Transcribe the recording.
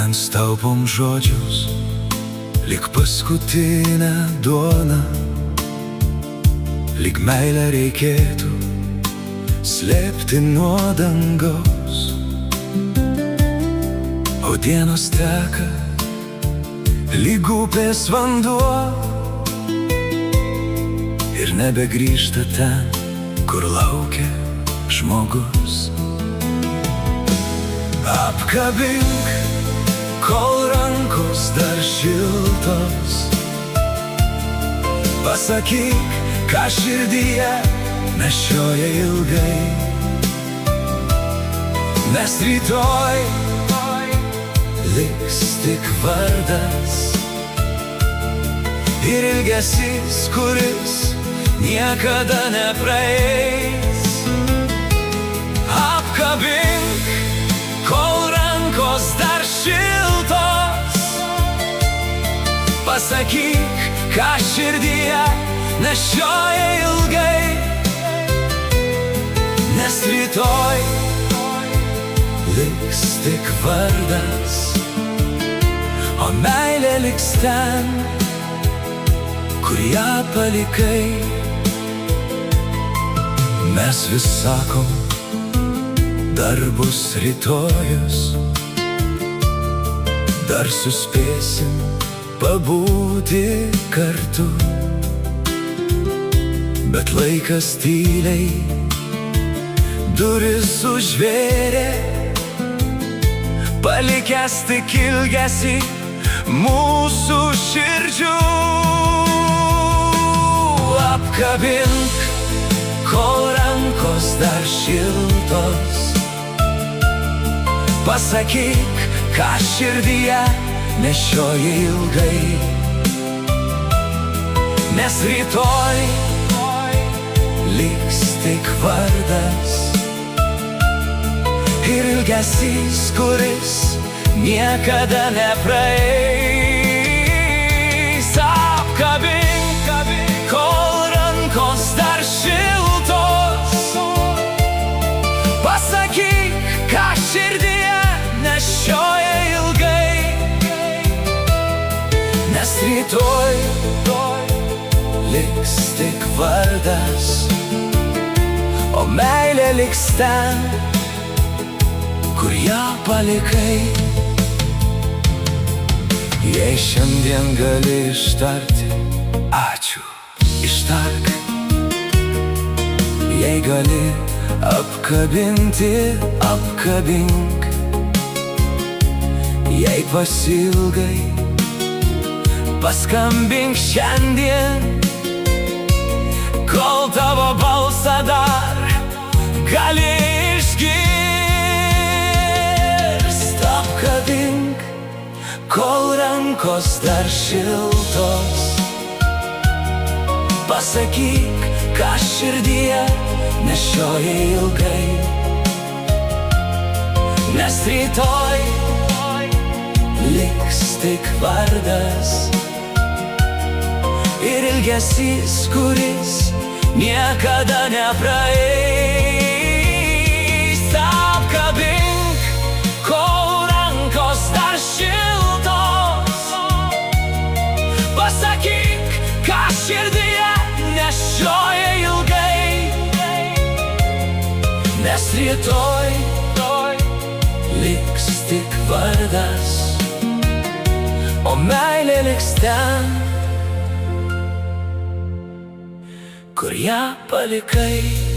Mes taupom žodžius, lyg paskutinę duoną, lyg meilę reikėtų slėpti nuo dangaus. O dienos teka lyg upės vanduo ir nebegrįžta ten, kur laukia žmogus. Apkabink, kol rankos dar šiltos, pasakyk, ką širdyje nešioja ilgai, nes rytoj liks tik vardas ir ilgesys, kuris niekada nepraeis. Apkabink, kol rankos dar šiltos, pasakyk, ką širdyje nešioja ilgai, nes rytoj liks tik vardas, o meilė liks ten, kur ją palikai. Mes vis sakom, dar bus rytojus, dar suspėsim pabūti kartu, bet laikas tyliai duris užvėrė, palikęs tik ilgesį mūsų širdžių. Apkabink, kol rankos dar šiltos, pasakyk, ką širdyje nešioji ilgai, nes rytoj liks tik vardas ir ilgesys, kuris niekada nepraeis. Apkabink, kol rankos dar šiltos, pasakyk, ką širdyje nešioja ilgai, nes rytoj liks tik vardas, o meilė liks ten, kur ją palikai. Jei šiandien gali ištarti ačiū, ištark. Jei gali apkabinti, apkabink. Jei pasilgai, paskambink šiandien, kol tavo balsą dar gali išgirst. Apkabink, kol rankos dar šiltos, pasakyk, ką širdyje nešioja ilgai, nes rytoj liks tik vardas ir ilgesys, kuris niekada nepraeis. Apkabink, kol rankos dar šiltos, pasakyk, ką širdyje nešioja ilgai, nes rytoj liks tik vardas, o meilė liks ten, kur ją palikai.